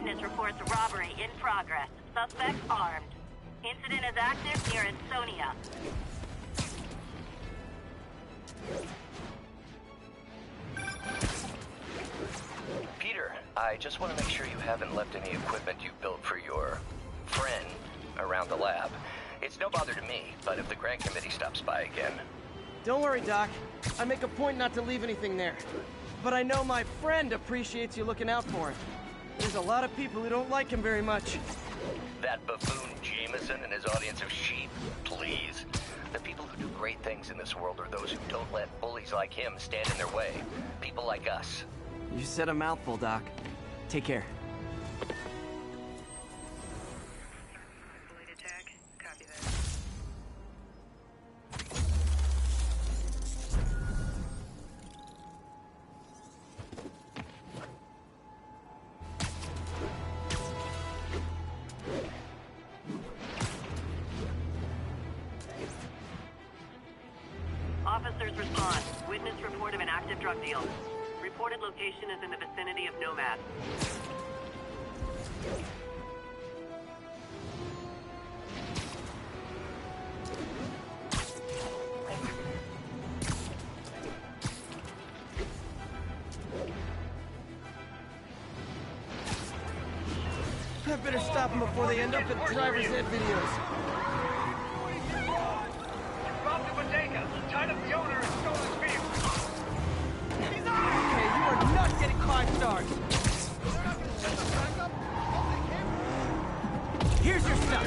Witness reports robbery in progress. Suspect armed. Incident is active near Ansonia. Peter, I just want to make sure you haven't left any equipment you built for your friend around the lab. It's no bother to me, but if the grant committee stops by again... Don't worry, Doc. I make a point not to leave anything there. But I know my friend appreciates you looking out for him. There's a lot of people who don't like him very much. That buffoon Jameson and his audience of sheep? Please. The people who do great things in this world are those who don't let bullies like him stand in their way. People like us. You said a mouthful, Doc. Take care. Officers respond. Witness report of an active drug deal. Reported location is in the vicinity of Nomad. I better stop them before they end up in driver's ed videos. Robbed a bodega, tied up the owner, and stole his vehicle. Okay, you are not getting 5 stars. Here's your stuff.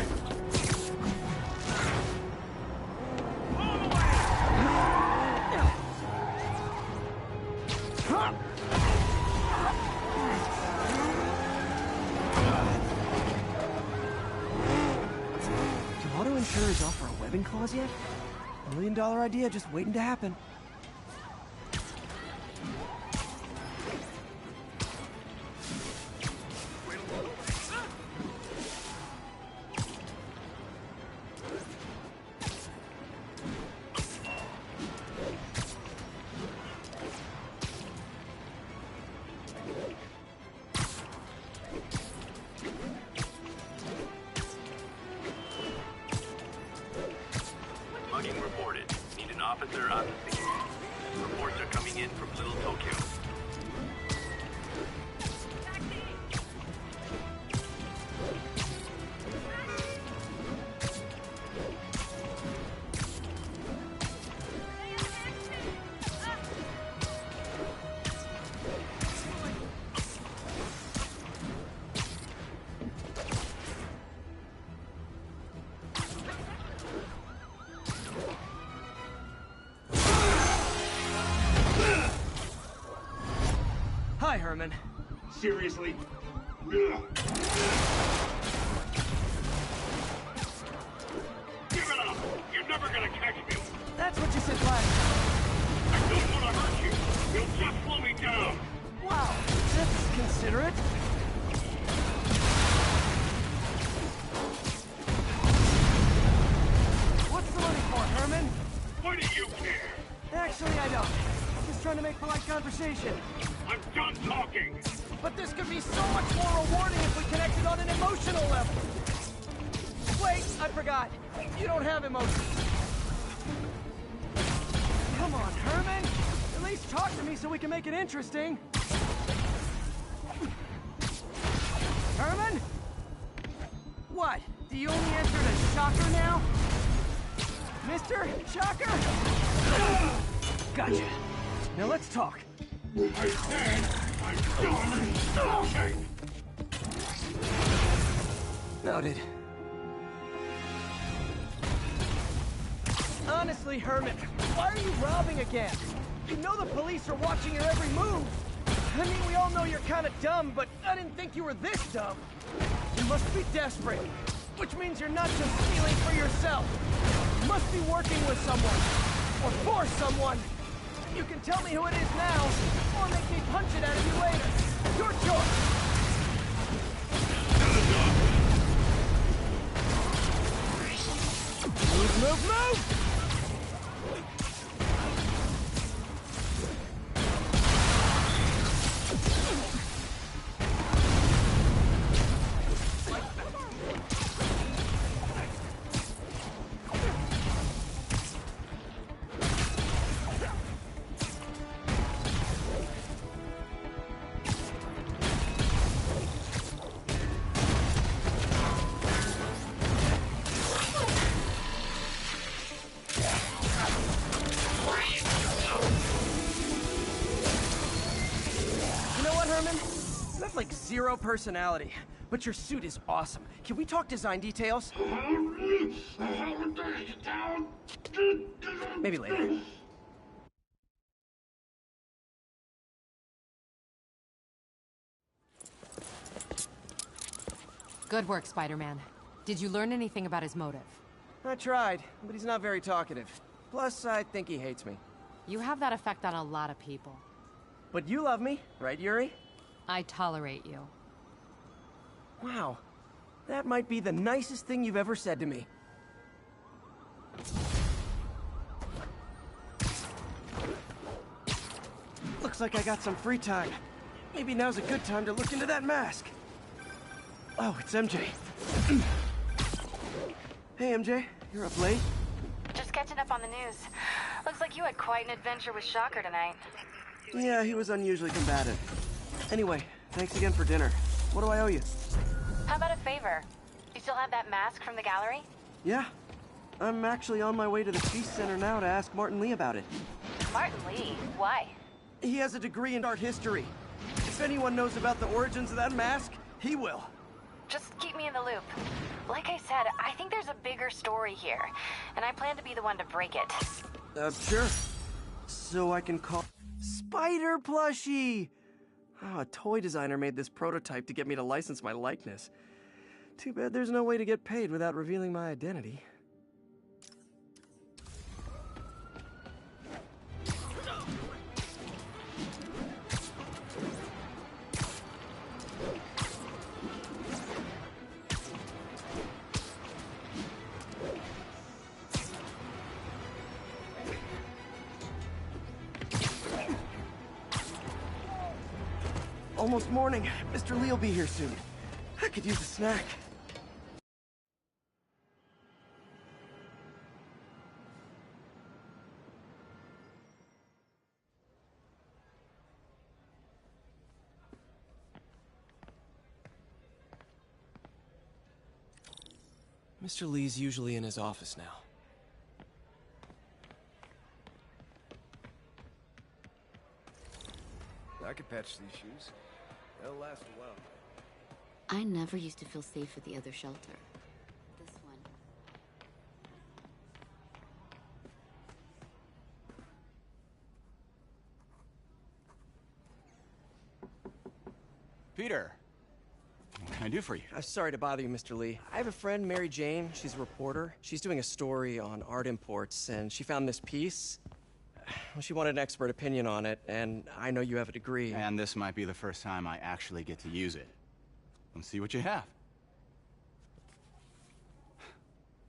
Do auto insurers offer a webbing clause yet? $1 million idea just waiting to happen. Mugging reported. Need an officer on the scene. Reports are coming in from Little Tokyo. Hi, Herman. Seriously? Give it up! You're never gonna catch me! That's what you said last time. I don't want to hurt you! You'll just slow me down! Wow, that's considerate. What's the money for, Herman? Why do you care? Actually, I don't. Just trying to make polite conversation. I'm done talking! But this could be so much more rewarding if we connected on an emotional level. Wait, I forgot. You don't have emotions. Come on, Herman. At least talk to me so we can make it interesting. Herman? What? Do you only answer to Shocker now? Mr. Shocker? Gotcha. Now let's talk. I said I'm done talking! Noted. Honestly, Herman, why are you robbing again? You know the police are watching your every move. I mean, we all know you're kind of dumb, but I didn't think you were this dumb. You must be desperate, which means you're not just stealing for yourself. You must be working with someone, or for someone. You can tell me who it is now, or make me punch it out of you later. Your choice. Move, move, move! got like zero personality, but your suit is awesome. Can we talk design details? Maybe later. Good work, Spider-Man. Did you learn anything about his motive? I tried, but he's not very talkative. Plus, I think he hates me. You have that effect on a lot of people. But you love me, right, Yuri? I tolerate you. Wow. That might be the nicest thing you've ever said to me. Looks like I got some free time. Maybe now's a good time to look into that mask. Oh, it's MJ. Hey, MJ. You're up late? Just catching up on the news. Looks like you had quite an adventure with Shocker tonight. Yeah, he was unusually combative. Anyway, thanks again for dinner. What do I owe you? How about a favor? You still have that mask from the gallery? Yeah. I'm actually on my way to the Peace Center now to ask Martin Lee about it. Martin Lee? Why? He has a degree in art history. If anyone knows about the origins of that mask, he will. Just keep me in the loop. Like I said, I think there's a bigger story here, and I plan to be the one to break it. Sure. So I can call... Spider plushie! Oh, a toy designer made this prototype to get me to license my likeness. Too bad there's no way to get paid without revealing my identity. Almost morning. Mr. Lee will be here soon. I could use a snack. Mr. Lee's usually in his office now. I could patch these shoes. They'll last a while. I never used to feel safe at the other shelter. This one. Peter! What can I do for you? Sorry to bother you, Mr. Lee. I have a friend, Mary Jane. She's a reporter. She's doing a story on art imports, and she found this piece. Well, she wanted an expert opinion on it, and I know you have a degree. And this might be the first time I actually get to use it. Let's see what you have.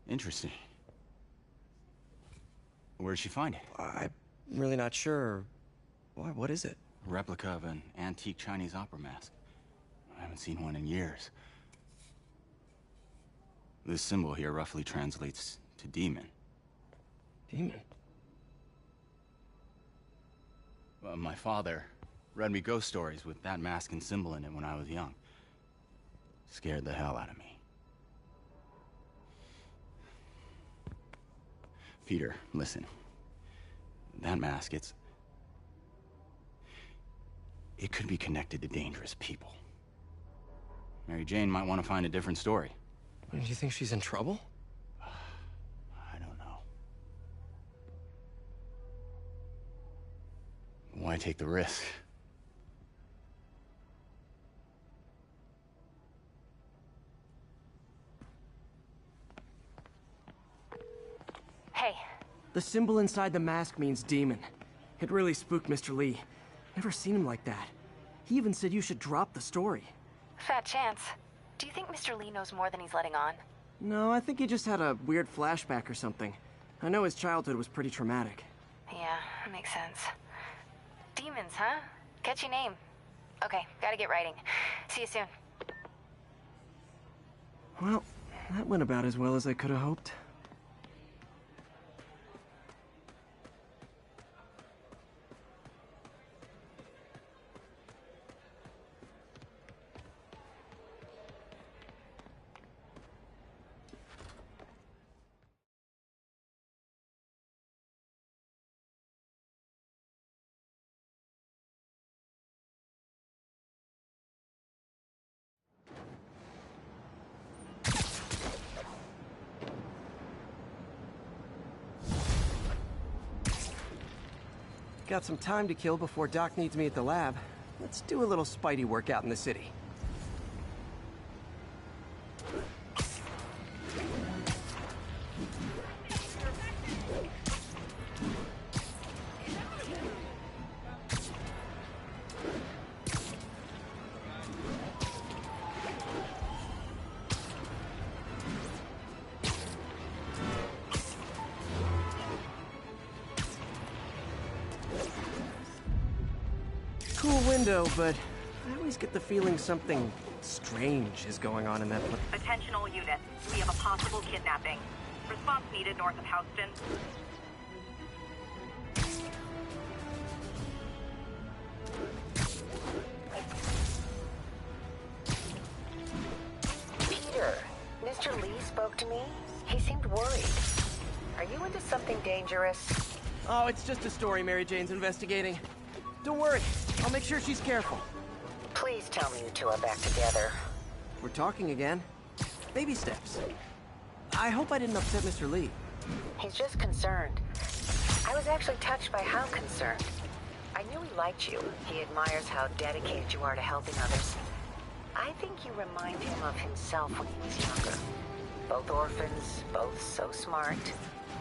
Interesting. Where'd she find it? I'm really not sure. Why, what is it? A replica of an antique Chinese opera mask. I haven't seen one in years. This symbol here roughly translates to demon. Demon? My father read me ghost stories with that mask and symbol in it when I was young. Scared the hell out of me. Peter, listen. That mask, it could be connected to dangerous people. Mary Jane might want to find a different story. Do you think she's in trouble? I don't know. Why take the risk? Hey, The symbol inside the mask means demon. It really spooked Mr. Lee. Never seen him like that. He even said you should drop the story. fat chance. Do you think Mr. Lee knows more than he's letting on? No, I think he just had a weird flashback or something. I know his childhood was pretty traumatic. Yeah, that makes sense. Demons, huh? Catchy name. Okay, gotta get writing. See you soon. Well, that went about as well as I could have hoped. Got some time to kill before Doc needs me at the lab. Let's do a little Spidey workout in the city. Cool window, but I always get the feeling something strange is going on in that place. Attention all units. We have a possible kidnapping. Response needed north of Houston. Peter, Mr. Lee spoke to me. He seemed worried. Are you into something dangerous? Oh, it's just a story Mary Jane's investigating. Don't worry, I'll make sure she's careful. Please tell me you two are back together. We're talking again. Baby steps. I hope I didn't upset Mr. Lee. He's just concerned. I was actually touched by how concerned. I knew he liked you. He admires how dedicated you are to helping others. I think you remind him of himself when he was younger. Both orphans, both so smart.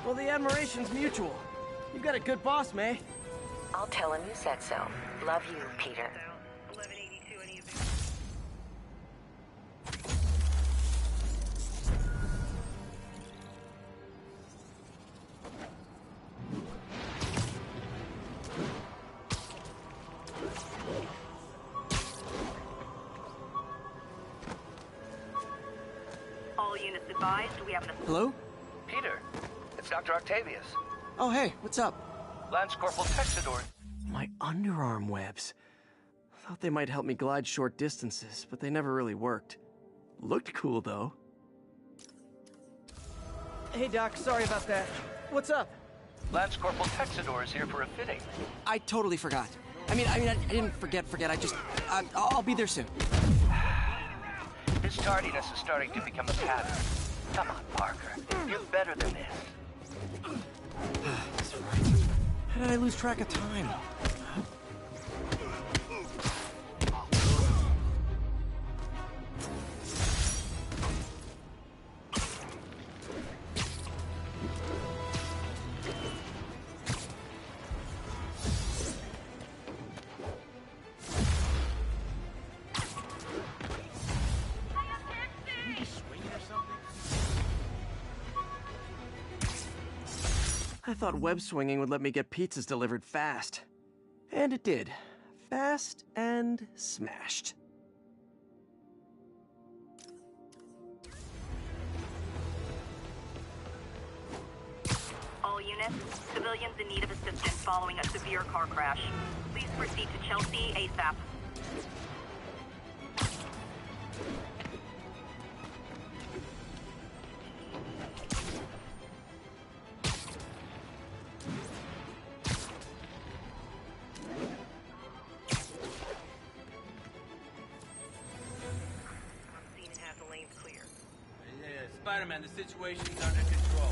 Well, the admiration's mutual. You've got a good boss, May. I'll tell him you said so. Love you, Peter. 1182 any All units advised, we have an... Hello? Peter, it's Dr. Octavius. Oh, hey, what's up? Lance Corporal Texador. My underarm webs. Thought they might help me glide short distances, but they never really worked. Looked cool, though. Hey, Doc, sorry about that. What's up? Lance Corporal Texador is here for a fitting. I totally forgot. I didn't forget. I'll be there soon. His tardiness is starting to become a pattern. Come on, Parker. You're better than this. That's right. How did I lose track of time? I thought web swinging would let me get pizzas delivered fast. And it did. Fast and smashed. All units, civilians in need of assistance following a severe car crash. Please proceed to Chelsea ASAP. Spider-Man, the situation's under control.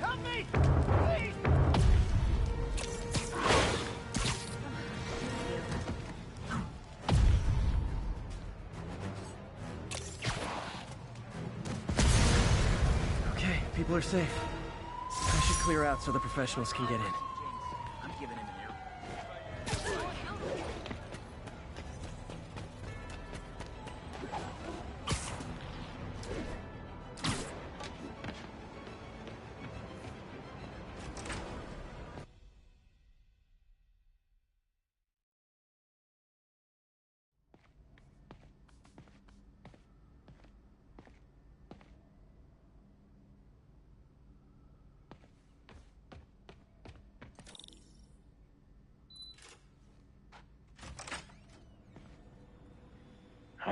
Help me! Please! People are safe. I should clear out so the professionals can get in. I'm giving him an ear.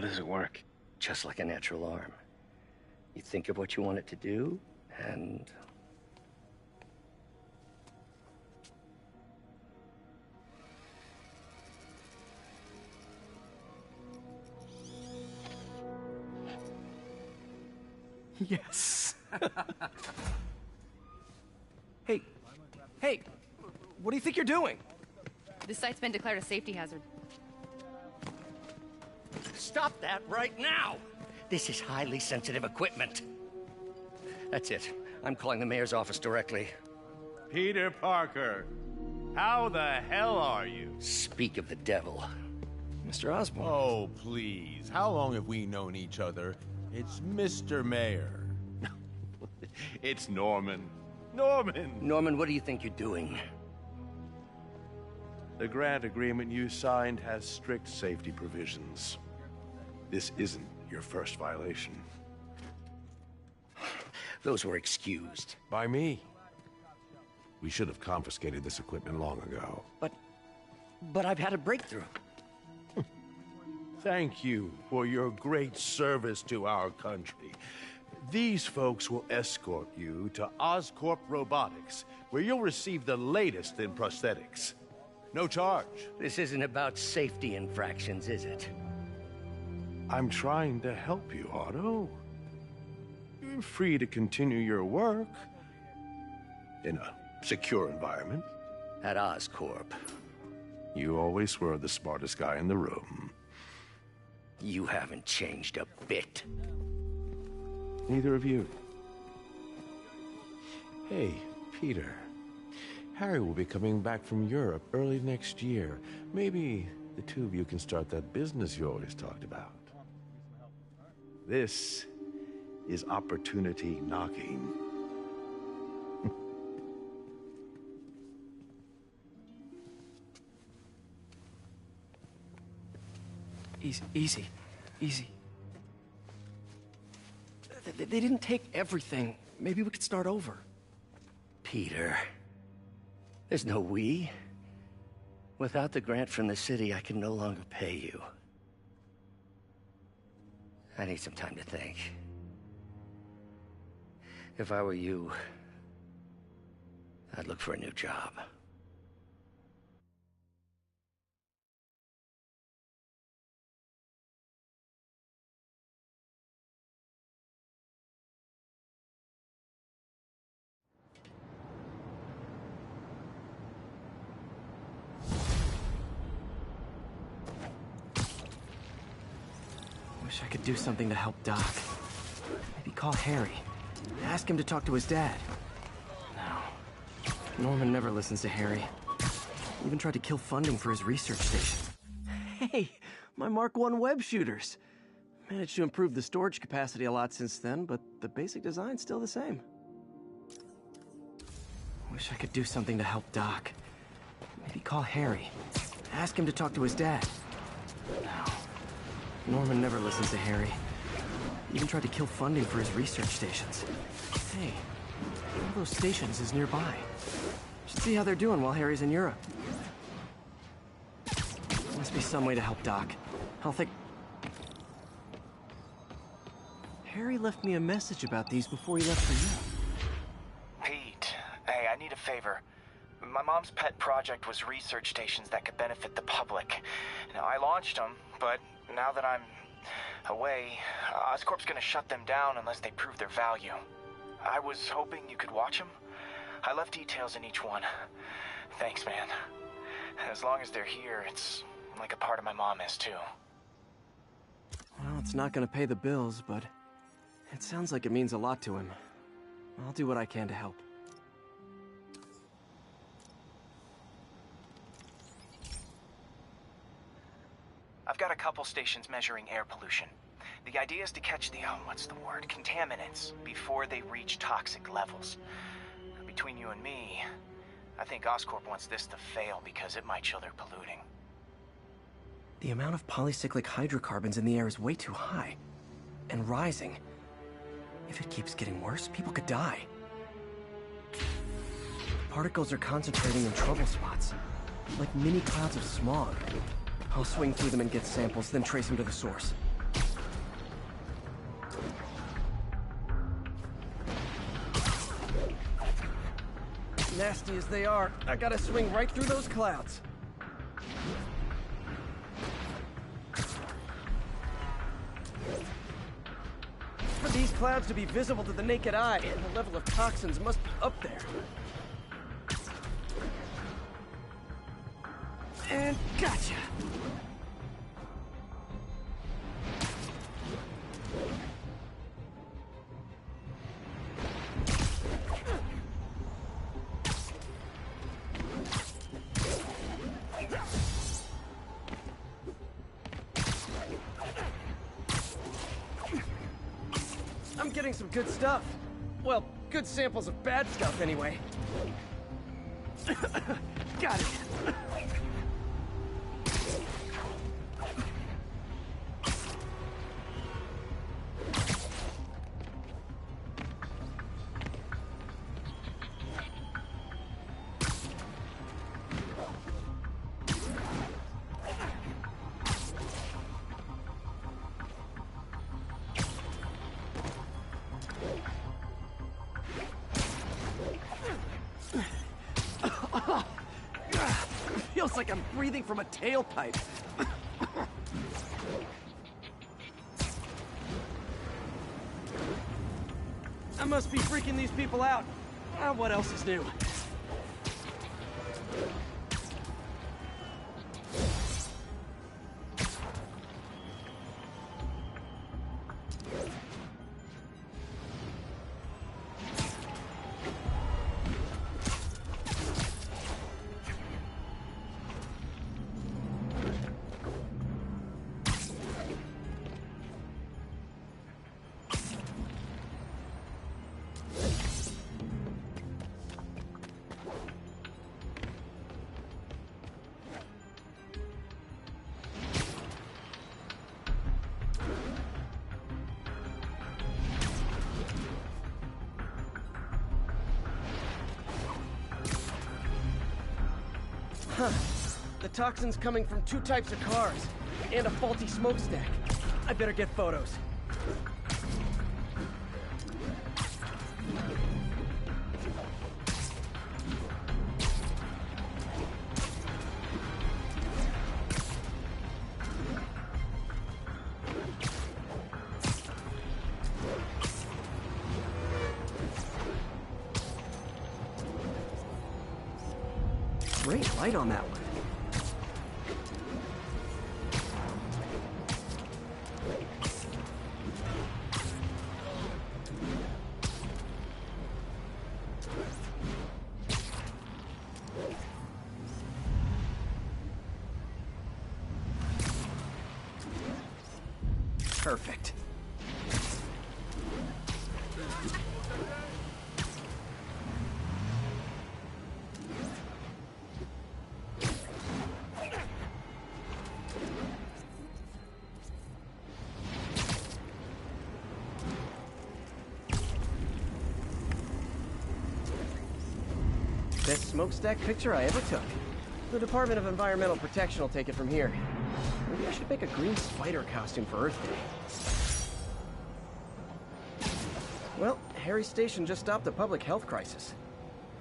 How does it work? Just like a natural arm. You think of what you want it to do, and... Yes. Hey, what do you think you're doing? This site's been declared a safety hazard. Stop that right now! This is highly sensitive equipment. That's it. I'm calling the mayor's office directly. Peter Parker, how the hell are you? Speak of the devil. Mr. Osborn. Oh, please. How long have we known each other? It's Mr. Mayor. It's Norman. Norman! Norman, what do you think you're doing? The grant agreement you signed has strict safety provisions. This isn't your first violation. Those were excused. By me. We should have confiscated this equipment long ago. But I've had a breakthrough. Thank you for your great service to our country. These folks will escort you to Oscorp Robotics, where you'll receive the latest in prosthetics. No charge. This isn't about safety infractions, is it? I'm trying to help you, Otto. You're free to continue your work in a secure environment. At Oscorp. You always were the smartest guy in the room. You haven't changed a bit. Neither of you. Hey, Peter. Harry will be coming back from Europe early next year. Maybe the two of you can start that business you always talked about. This is opportunity knocking. Easy. They didn't take everything. Maybe we could start over. Peter, there's no we. Without the grant from the city, I can no longer pay you. I need some time to think. If I were you, I'd look for a new job. Wish I could do something to help Doc. Maybe call Harry. Ask him to talk to his dad. No. Norman never listens to Harry. Even tried to kill funding for his research station. Hey, my Mark I web shooters. Managed to improve the storage capacity a lot since then, but the basic design's still the same. Wish I could do something to help Doc. Maybe call Harry. Ask him to talk to his dad. No. Norman never listens to Harry. Even tried to kill funding for his research stations. Hey, one of those stations is nearby. Should see how they're doing while Harry's in Europe. Must be some way to help Doc. I'll think... Harry left me a message about these before he left for you. Pete, hey, I need a favor. My mom's pet project was research stations that could benefit the public. Now, I launched them, but now that I'm away, Oscorp's gonna shut them down unless they prove their value. I was hoping you could watch them. I left details in each one. Thanks, man. As long as they're here, it's like a part of my mom is, too. Well, it's not gonna pay the bills, but it sounds like it means a lot to him. I'll do what I can to help. I've got a couple stations measuring air pollution. The idea is to catch the, contaminants before they reach toxic levels. Between you and me, I think Oscorp wants this to fail because it might show they're polluting. The amount of polycyclic hydrocarbons in the air is way too high. And rising. If it keeps getting worse, people could die. Particles are concentrating in trouble spots, like mini clouds of smog. I'll swing through them and get samples, then trace them to the source. Nasty as they are, I gotta swing right through those clouds. For these clouds to be visible to the naked eye, the level of toxins must be up there. And gotcha! I'm getting some good stuff. Well, good samples of bad stuff anyway. Got it. Feels like I'm breathing from a tailpipe. I must be freaking these people out. What else is new? Huh. The toxin's coming from 2 types of cars, and a faulty smokestack. I better get photos. Great light on that one. Perfect. Best smokestack picture I ever took. The Department of Environmental Protection will take it from here. Maybe I should make a green spider costume for Earth Day. Well, Harry Station just stopped a public health crisis.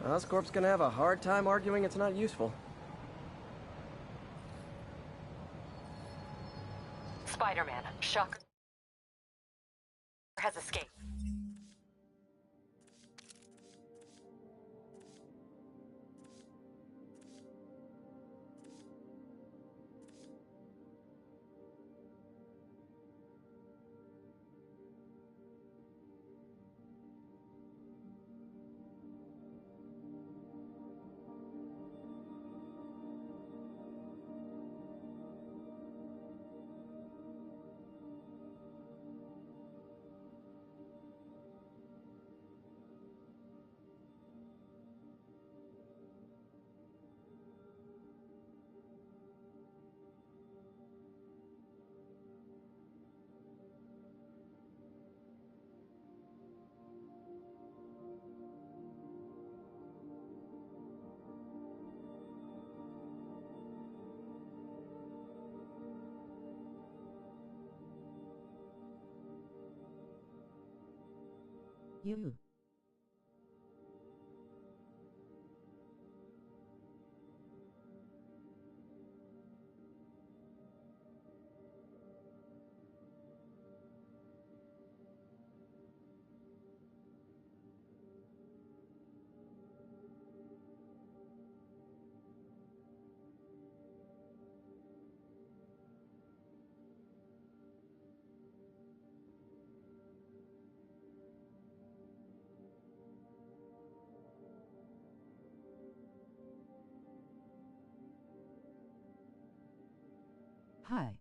Oscorp's gonna have a hard time arguing it's not useful. Spider-Man, Shocker has escaped. You. Hi.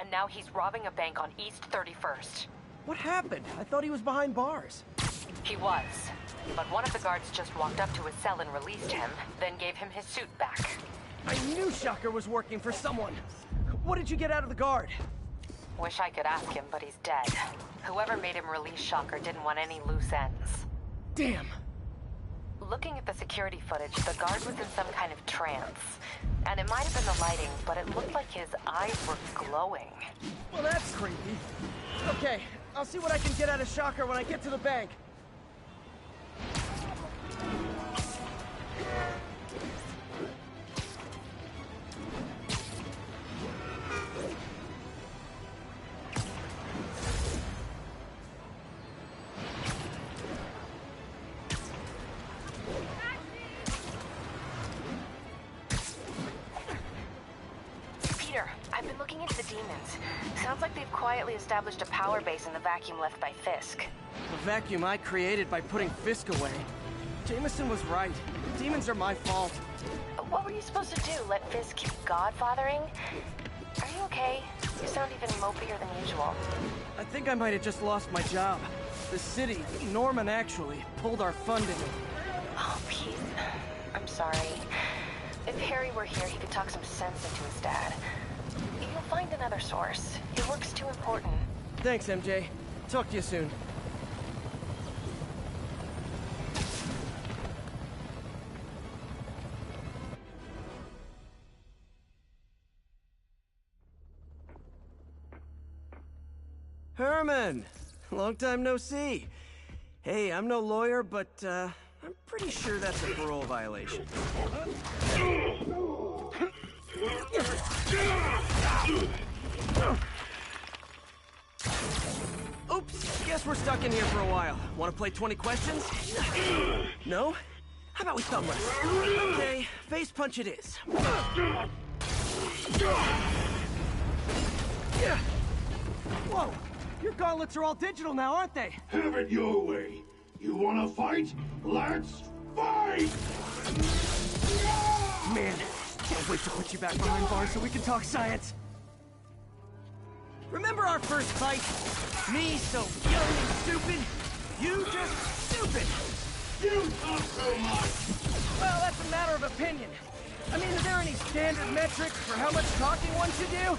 and now he's robbing a bank on East 31st. What happened? I thought he was behind bars. He was. But one of the guards just walked up to his cell and released him, then gave him his suit back. I knew Shocker was working for someone. What did you get out of the guard? Wish I could ask him, but he's dead. Whoever made him release Shocker didn't want any loose ends. Damn. Looking at the security footage, the guard was in some kind of trance. And it might have been the lighting, but it looked like his eyes were glowing. Well, that's creepy. Okay, I'll see what I can get out of Shocker when I get to the bank. I've been looking into the demons. Sounds like they've quietly established a power base in the vacuum left by Fisk. The vacuum I created by putting Fisk away. Jameson was right. The demons are my fault. What were you supposed to do? Let Fisk keep godfathering? Are you okay? You sound even mopier than usual. I think I might have just lost my job. The city, Norman actually, pulled our funding. Oh, Pete. I'm sorry. If Harry were here, he could talk some sense into his dad. You'll find another source. Your work's too important. Thanks, MJ. Talk to you soon. Herman! Long time no see. Hey, I'm no lawyer, but, I'm pretty sure that's a parole violation. Oops, guess we're stuck in here for a while. Want to play 20 questions? No? How about we thumb wrestle? Okay, face punch it is. Whoa! Your gauntlets are all digital now, aren't they? Have it your way. You wanna fight? Let's fight! Man, can't wait to put you back behind bars so we can talk science. Remember our first fight? Me so young and stupid, you just stupid. You talk so much! Well, that's a matter of opinion. I mean, is there any standard metric for how much talking one should do?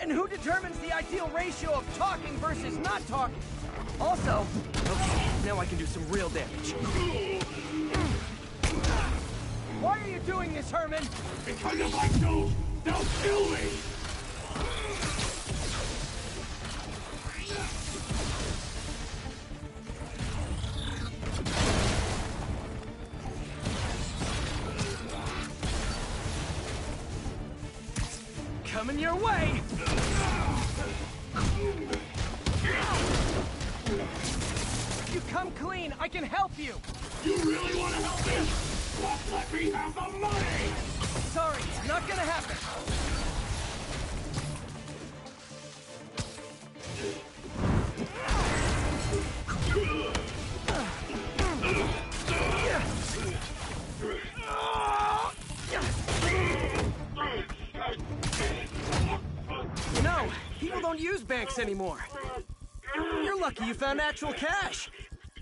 And who determines the ideal ratio of talking versus not talking? Also, okay, now I can do some real damage. Why are you doing this, Herman? Because if I don't, they'll kill me! Coming your way! If you come clean, I can help you! You really want to help me? Well, let me have the money! Sorry, not gonna happen. No, people don't use banks anymore. You're lucky you found actual cash.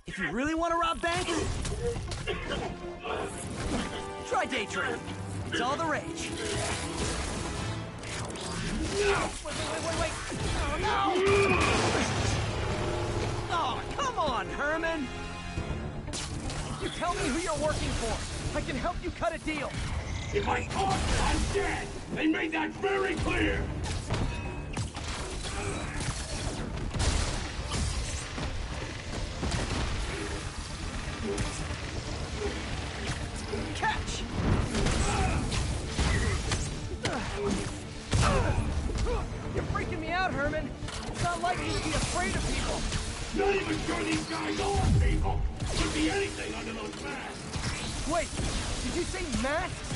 If you really want to rob banks, try day trading. It's all the rage. Wait. Oh, no! Oh, come on, Herman! You tell me who you're working for. I can help you cut a deal. If I talk, I'm dead! They made that very clear! Catch! You're freaking me out, Herman. It's not like you to be afraid of people. Not even sure these guys are people. Could be anything under those masks. Wait, did you say masks?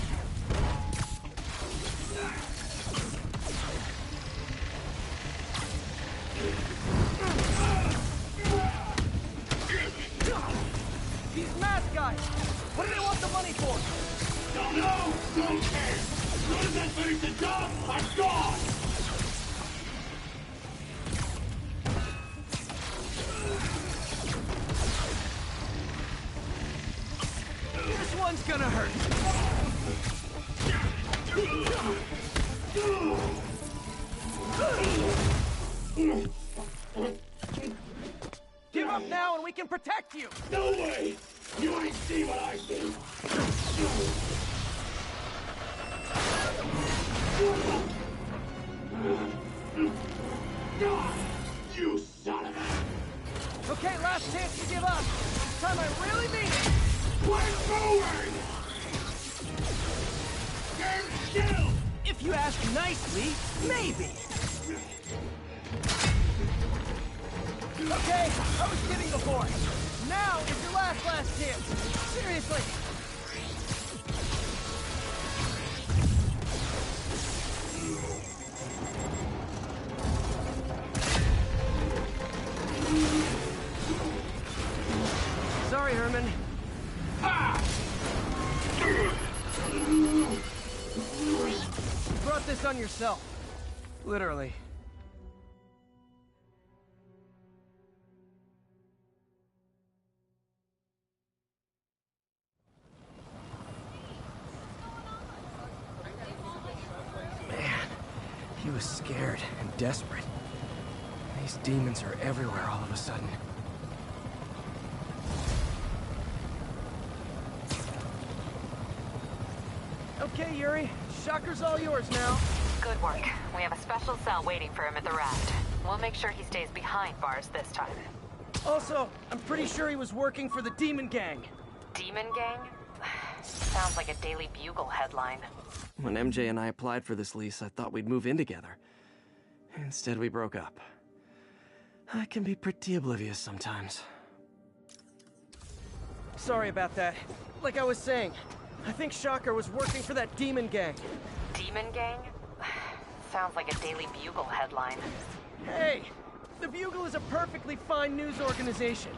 These mask guys! What do they want the money for? Don't know! Don't care! As soon as I finish the job, I'm gone! This one's gonna hurt. Give up now and we can protect you! No way! You ain't see what I see! You son of a... Okay, last chance to give up. This time I really mean it! We're moving! Stand still! If you ask nicely, maybe. Okay, I was kidding before. Now is your last chance. Seriously. Sorry, Herman. You brought this on yourself. Literally. He was scared and desperate. These demons are everywhere all of a sudden. Okay, Yuri. Shocker's all yours now. Good work. We have a special cell waiting for him at the raft. We'll make sure he stays behind bars this time. Also, I'm pretty sure he was working for the Demon Gang. Demon Gang? Sounds like a Daily Bugle headline. When MJ and I applied for this lease, I thought we'd move in together. Instead, we broke up. I can be pretty oblivious sometimes. Sorry about that. Like I was saying, I think Shocker was working for that Demon Gang. Demon Gang? Sounds like a Daily Bugle headline. Hey! The Bugle is a perfectly fine news organization.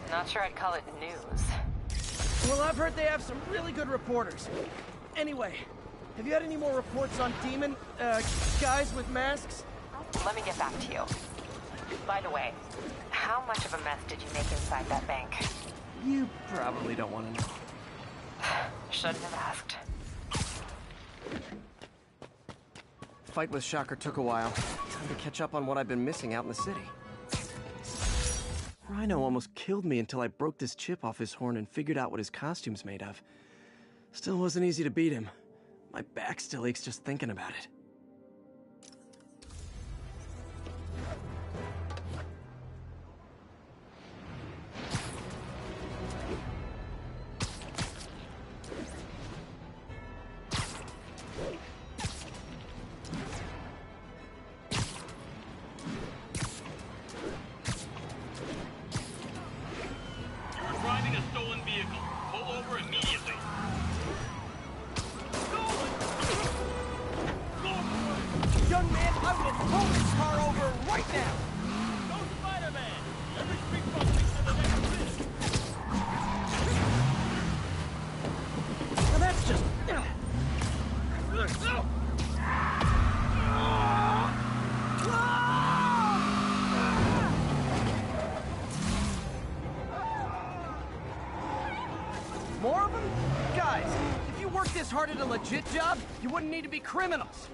Not sure I'd call it news. Well, I've heard they have some really good reporters. Anyway, have you had any more reports on demon, guys with masks? Let me get back to you. By the way, how much of a mess did you make inside that bank? You probably don't want to know. Shouldn't have asked. Fight with Shocker took a while. Time to catch up on what I've been missing out in the city. Rhino almost killed me until I broke this chip off his horn and figured out what his costume's made of. Still wasn't easy to beat him. My back still aches just thinking about it. Driving a stolen vehicle. Pull over immediately. Young man, I will pull this car over right now! Go Spider-Man! Every street bump takes to the next bridge. Now that's just... More of them? Guys, if you worked this hard at a legit job, you wouldn't need to be criminals.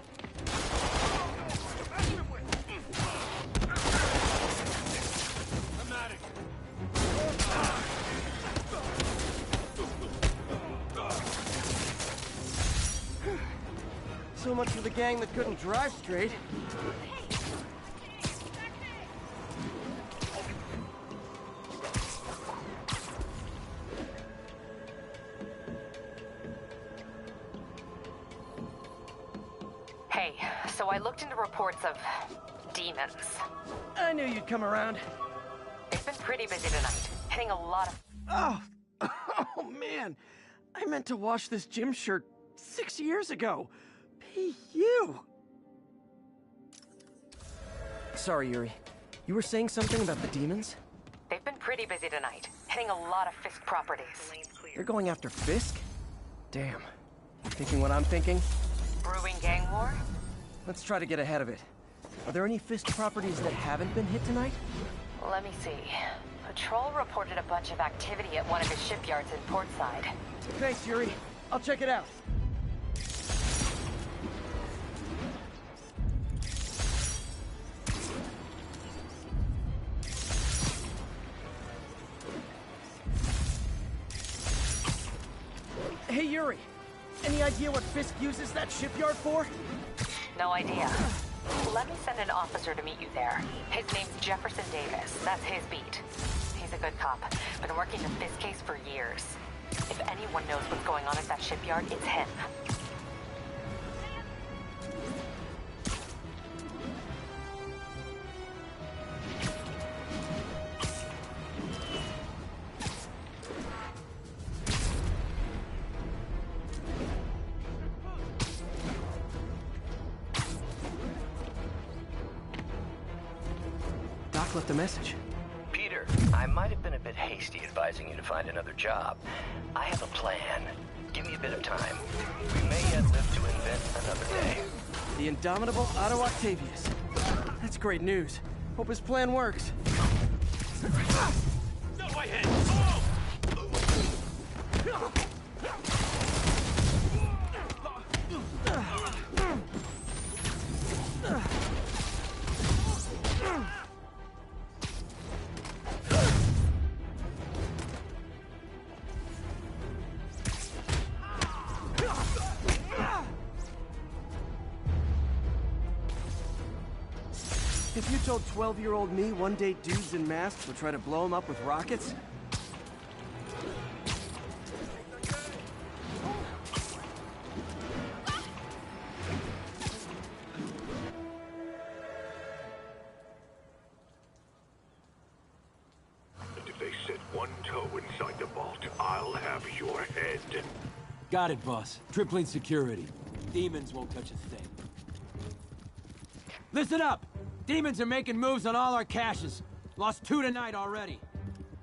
So much for the gang that couldn't drive straight. Hey, so I looked into reports of demons. I knew you'd come around. They've been pretty busy tonight, hitting a lot of... Oh man, I meant to wash this gym shirt 6 years ago. P.U. Sorry, Yuri. You were saying something about the demons? They've been pretty busy tonight, hitting a lot of Fisk properties. They're going after Fisk? Damn. You thinking what I'm thinking? Brewing gang war? Let's try to get ahead of it. Are there any Fisk properties that haven't been hit tonight? Let me see. Patrol reported a bunch of activity at one of his shipyards in Portside. Thanks, Yuri. I'll check it out. Hey, Yuri. Any idea what Fisk uses that shipyard for? No idea. Let me send an officer to meet you there. His name's Jefferson Davis. That's his beat. He's a good cop. Been working the Fisk case for years. If anyone knows what's going on at that shipyard, it's him. Doc left a message. Peter, I might have been a bit hasty advising you to find another job. I have a plan. Give me a bit of time. We may yet live to invent another day. The indomitable Otto Octavius. That's great news. Hope his plan works. Not my head! Oh! If you told 12-year-old me one day dudes in masks would try to blow him up with rockets... If they set one toe inside the vault, I'll have your head. Got it, boss. Tripling security. Demons won't touch a thing. Listen up! Demons are making moves on all our caches. Lost 2 tonight already.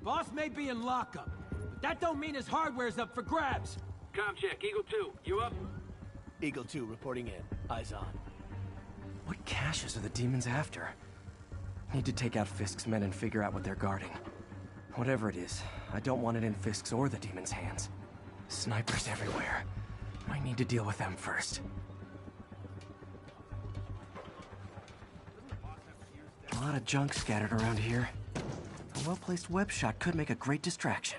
Boss may be in lockup, but that don't mean his hardware's up for grabs. Com check, Eagle 2, you up? Eagle 2 reporting in. Eyes on. What caches are the demons after? Need to take out Fisk's men and figure out what they're guarding. Whatever it is, I don't want it in Fisk's or the demons' hands. Snipers everywhere. Might need to deal with them first. A lot of junk scattered around here. A well-placed web shot could make a great distraction.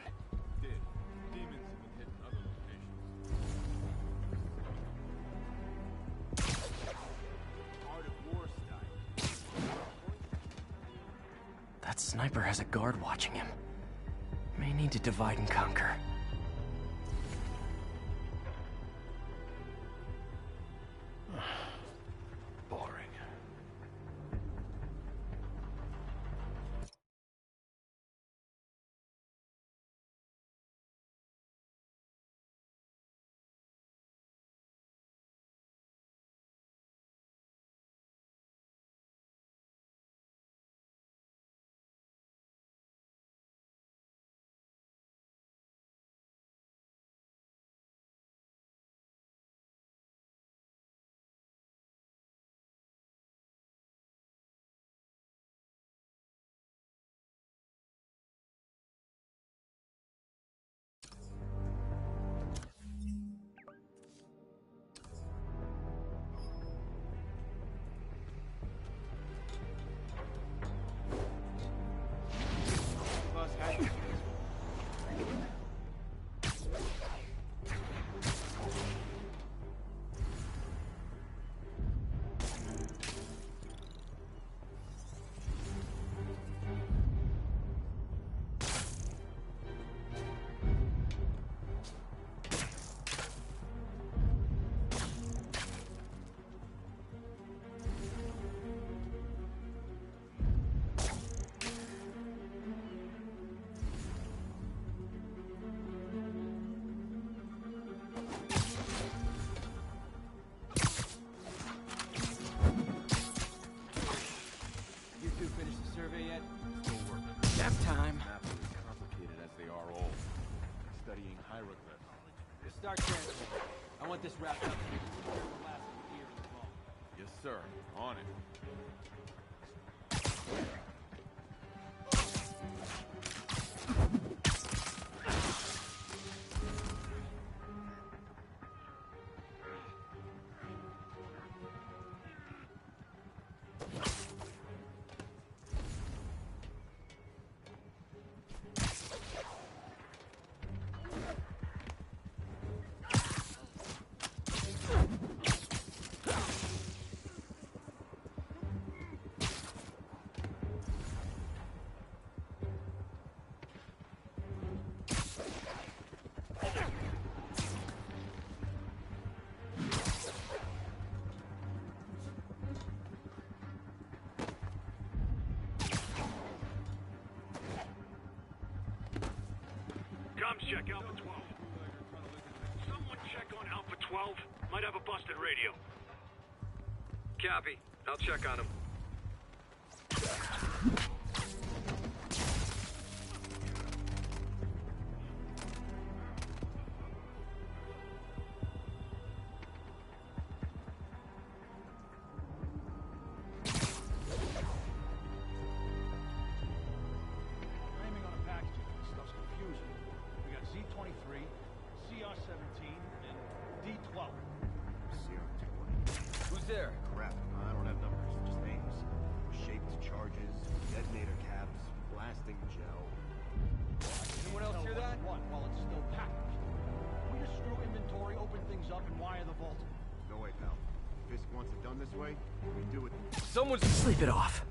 That sniper has a guard watching him. May need to divide and conquer. Nap time. Maps are as complicated as they are old. Studying hieroglyphs. Just start transferring. I want this wrapped up before the last year in the vault. Yes, sir. On it. Check Alpha 12. Someone check on Alpha 12. Might have a busted radio. Copy. I'll check on him. Someone's sleep it off.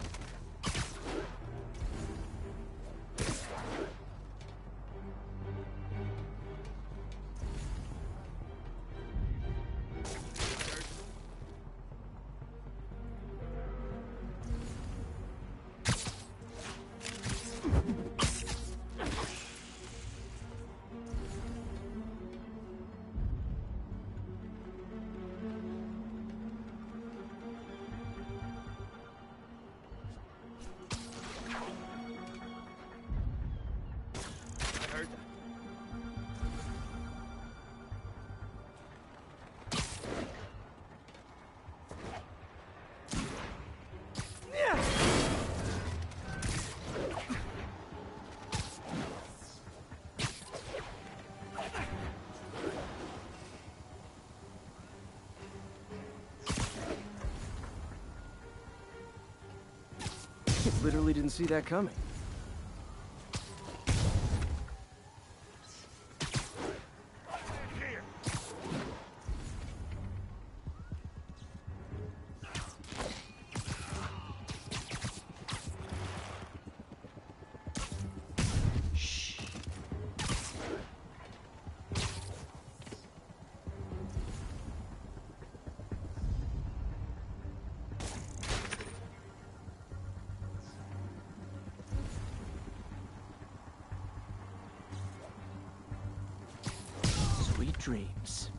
Literally didn't see that coming. Dreams.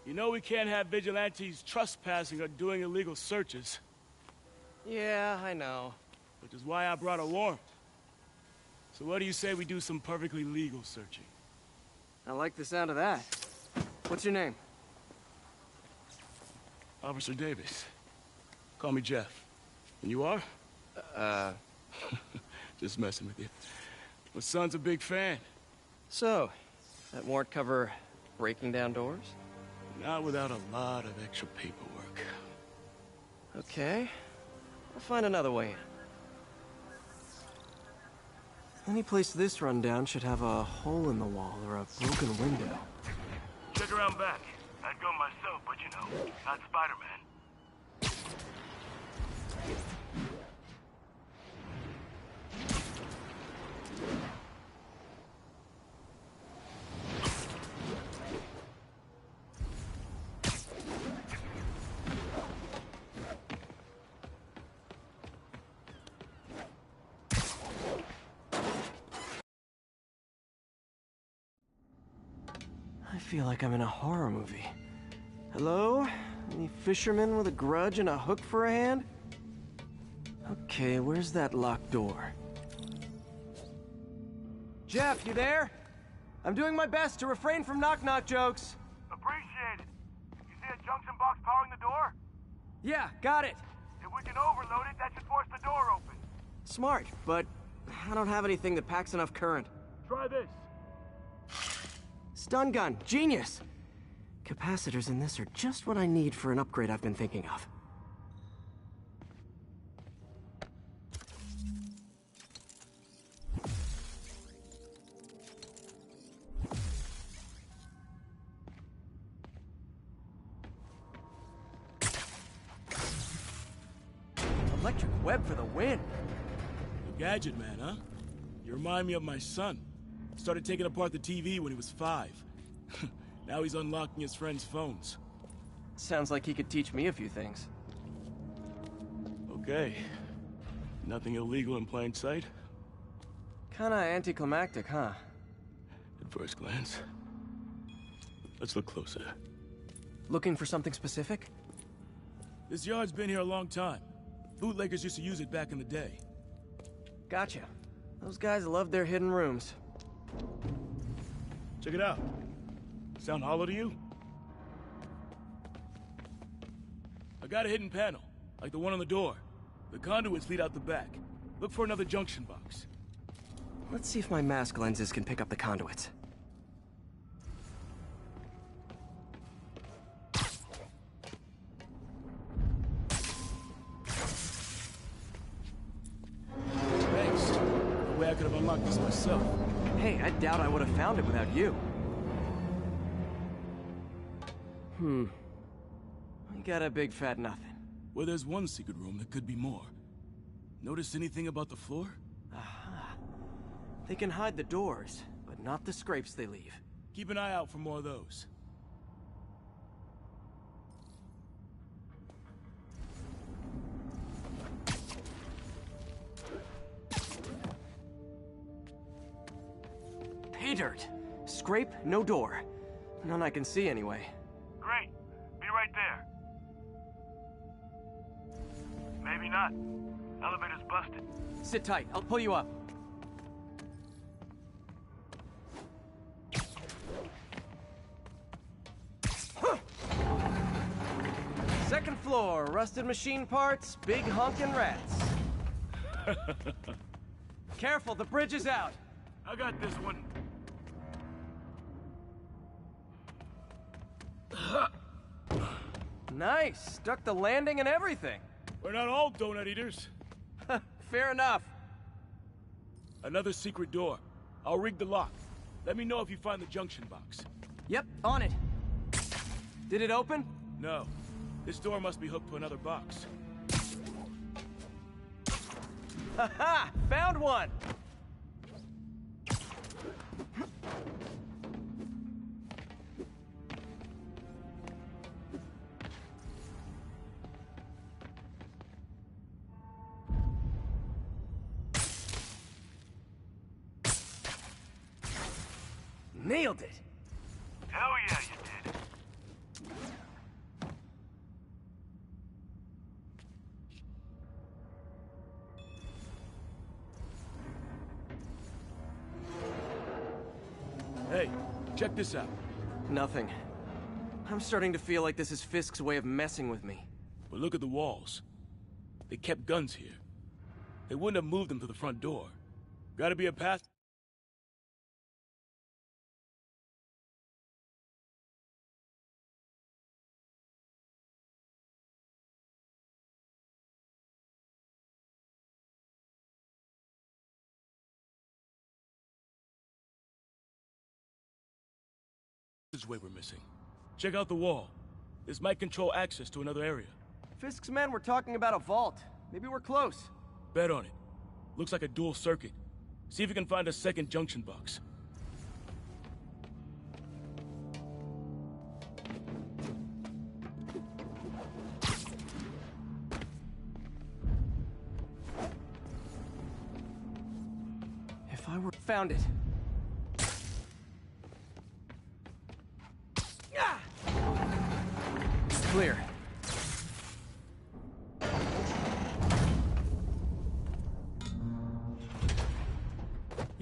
You know we can't have vigilantes trespassing or doing illegal searches. Yeah, I know. Which is why I brought a warrant. So what do you say we do some perfectly legal searching? I like the sound of that. What's your name? Officer Davis. Call me Jeff. And you are? Just messing with you. My son's a big fan. So, that warrant cover breaking down doors? Not without a lot of extra paperwork. Okay. I'll find another way in. Any place this rundown should have a hole in the wall or a broken window. Check around back. I'd go myself, but you know, not Spider-Man. feel like I'm in a horror movie. Hello? Any fisherman with a grudge and a hook for a hand? Okay, where's that locked door? Jeff, you there? I'm doing my best to refrain from knock-knock jokes. Appreciate it. You see a junction box powering the door? Yeah, got it. If we can overload it, that should force the door open. Smart, but I don't have anything that packs enough current. Try this. Stun gun, genius! Capacitors in this are just what I need for an upgrade I've been thinking of. Electric web for the win! A gadget man, huh? You remind me of my son. Started taking apart the TV when he was 5. Now he's unlocking his friends' phones. Sounds like he could teach me a few things. Okay. Nothing illegal in plain sight? Kinda anticlimactic, huh? At first glance. Let's look closer. Looking for something specific? This yard's been here a long time. Bootleggers used to use it back in the day. Gotcha. Those guys love their hidden rooms. Check it out. Sound hollow to you? I got a hidden panel, like the one on the door. The conduits lead out the back. Look for another junction box. Let's see if my mask lenses can pick up the conduits. Thanks. No way I could have unlocked this myself. Hey, I doubt I would have found it without you. We got a big fat nothing. Well, there's one secret room that could be more. Notice anything about the floor? Aha. They can hide the doors, but not the scrapes they leave. Keep an eye out for more of those. Pay dirt. Scrape, no door. None I can see anyway. Great. Be right there. Maybe not. Elevator's busted. Sit tight. I'll pull you up. Second floor, rusted machine parts, big honkin' rats. Careful, the bridge is out. I got this one. Nice. Stuck the landing and everything. We're not all donut eaters. Fair enough. Another secret door. I'll rig the lock. Let me know if you find the junction box. Yep, on it. Did it open? No. This door must be hooked to another box. Haha! Found one! Nailed it! Hell yeah, you did. Hey, check this out. Nothing. I'm starting to feel like this is Fisk's way of messing with me. But look at the walls. They kept guns here. They wouldn't have moved them to the front door. Gotta be a path. Way we're missing. Check out the wall. This might control access to another area. Fisk's men were talking about a vault. Maybe we're close. Bet on it. Looks like a dual circuit. See if you can find a second junction box. If I were... Found it.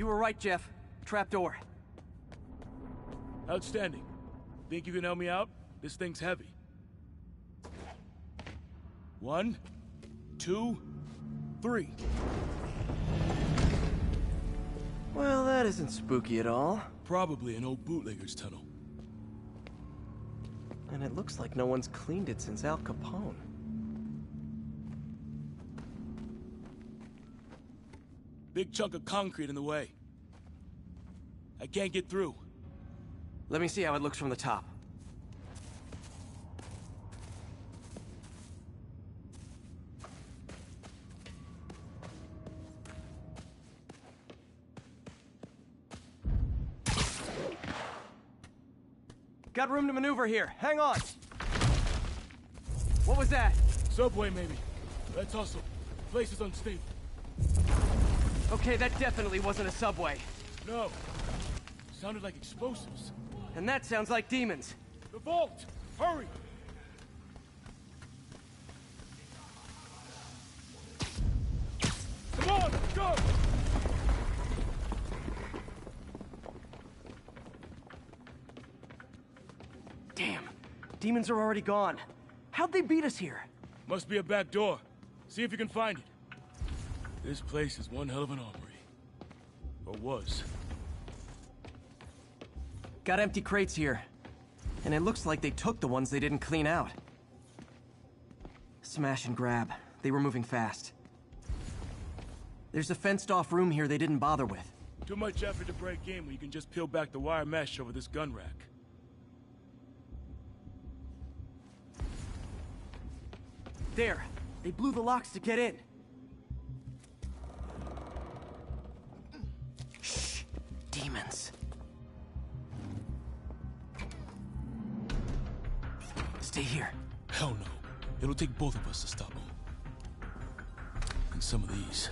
You were right, Jeff. Trapdoor. Outstanding. Think you can help me out? This thing's heavy. 1, 2, 3. Well, that isn't spooky at all. Probably an old bootlegger's tunnel. And it looks like no one's cleaned it since Al Capone. Big chunk of concrete in the way. I can't get through. Let me see how it looks from the top. Got room to maneuver here. Hang on. What was that? Subway, maybe. Let's hustle. Place is unstable. Okay, that definitely wasn't a subway. No. Sounded like explosives. And that sounds like demons. The vault! Hurry! Come on, let's go! Damn. Demons are already gone. How'd they beat us here? Must be a back door. See if you can find it. This place is one hell of an armory. Or was. Got empty crates here. And it looks like they took the ones they didn't clean out. Smash and grab. They were moving fast. There's a fenced-off room here they didn't bother with. Too much effort to break in when you can just peel back the wire mesh over this gun rack. There. They blew the locks to get in. Shh. Demons. Stay here. Hell no. It'll take both of us to stop them. And some of these.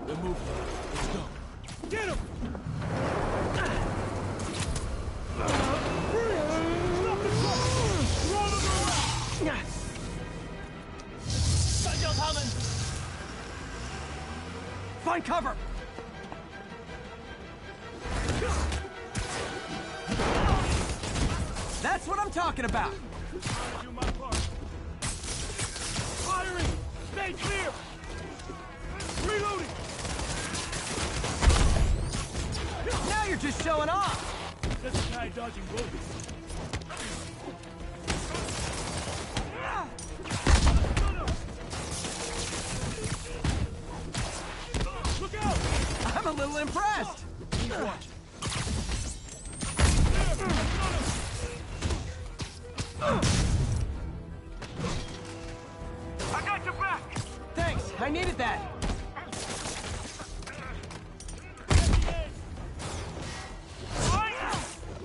They're moving. Let's go. Get him! Find cover! That's what I'm talking about! Do my part. Firing! Stay clear! Reloading! Now you're just showing off! That's a guy dodging bullets. Look out! I'm a little impressed! Watch. I got your back! Thanks, I needed that!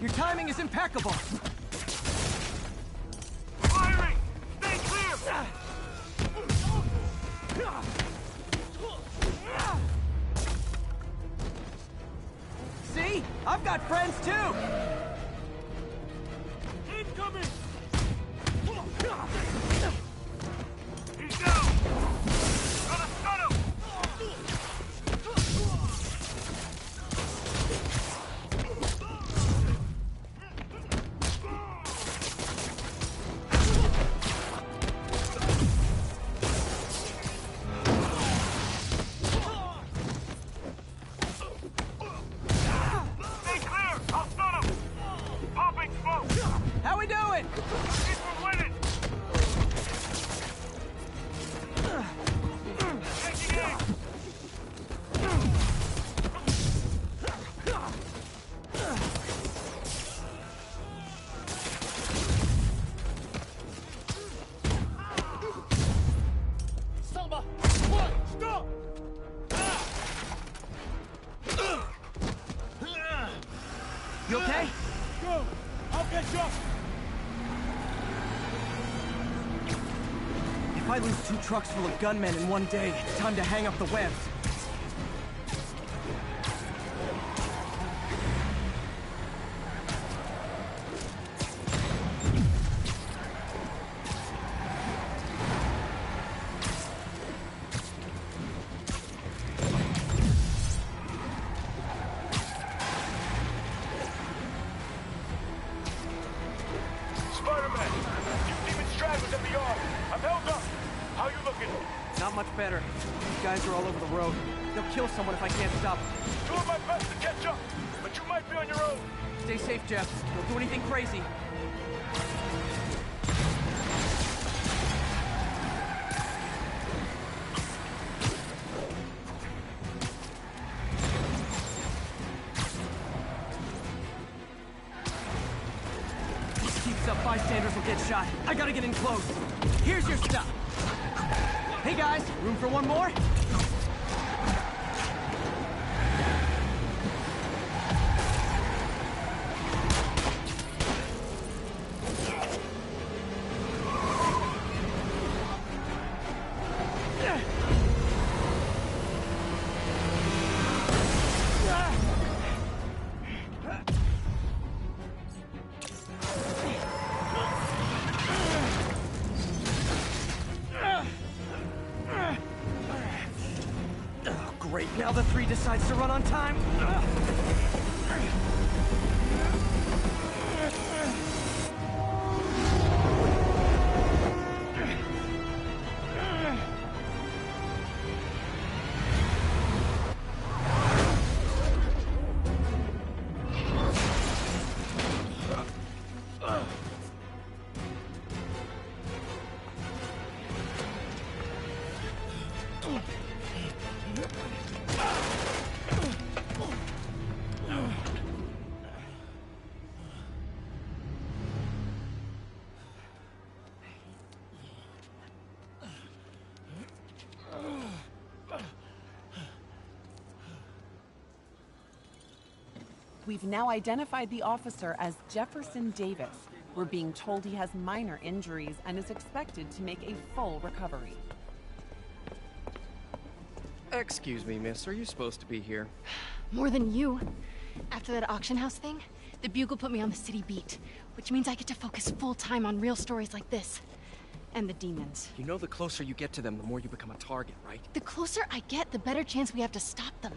Your timing is impeccable! Firing! Stay clear! See? I've got friends too! Incoming! He's down! Gotta stun him! Stay clear! I'll stun him! Popping smoke! How we doing? Think we're winning! Taking aim! Samba! What? Stop! You okay? Go! I'll catch up! If I lose 2 trucks full of gunmen in one day, it's time to hang up the webs. much better. These guys are all over the road. They'll kill someone if I can't stop them. Doing my best to catch up, but you might be on your own. Stay safe, Jeff. Don't do anything crazy. Bystanders will get shot. I gotta get in close. Here's your stuff. Hey guys, room for one more? Now the 3 decides to run on time. We've now identified the officer as Jefferson Davis. We're being told he has minor injuries and is expected to make a full recovery. Excuse me, miss. Are you supposed to be here? More than you. After that auction house thing, the Bugle put me on the city beat, which means I get to focus full-time on real stories like this. And the demons. You know the closer you get to them, the more you become a target, right? The closer I get, the better chance we have to stop them.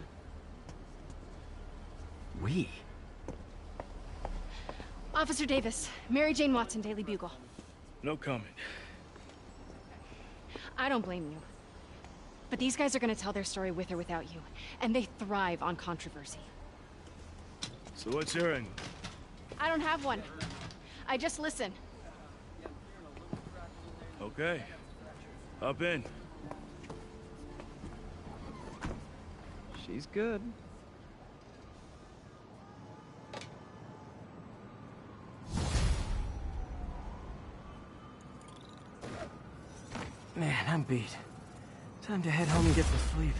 We? Officer Davis, Mary Jane Watson, Daily Bugle. No comment. I don't blame you. But these guys are gonna tell their story with or without you, and they thrive on controversy. So what's your angle? I don't have one. I just listen. Okay. Hop in. She's good. Man, I'm beat. Time to head home and get some sleep.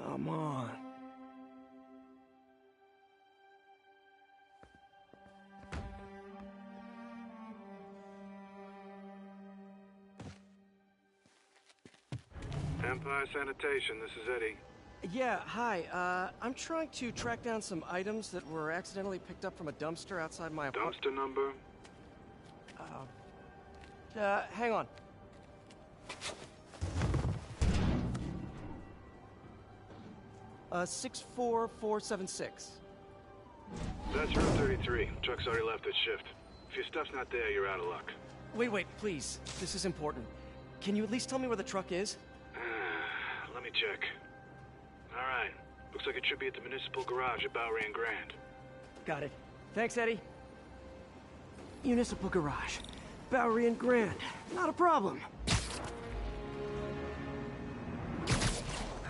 Come on. Empire Sanitation, this is Eddie. Yeah, hi. I'm trying to track down some items that were accidentally picked up from a dumpster outside my apartment. Dumpster number? Hang on. Uh, 64476. That's room 33. Truck's already left its shift. If your stuff's not there, you're out of luck. Wait, please. This is important. Can you at least tell me where the truck is? Let me check. Alright. Looks like it should be at the municipal garage at Bowery and Grand. Got it. Thanks, Eddie. Municipal garage. Bowery and Grand. Not a problem.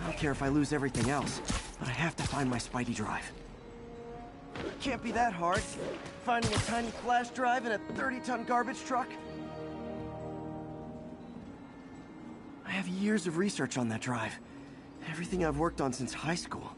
I don't care if I lose everything else. But I have to find my Spidey drive. Can't be that hard. Finding a tiny flash drive in a 30-ton garbage truck. I have years of research on that drive. Everything I've worked on since high school.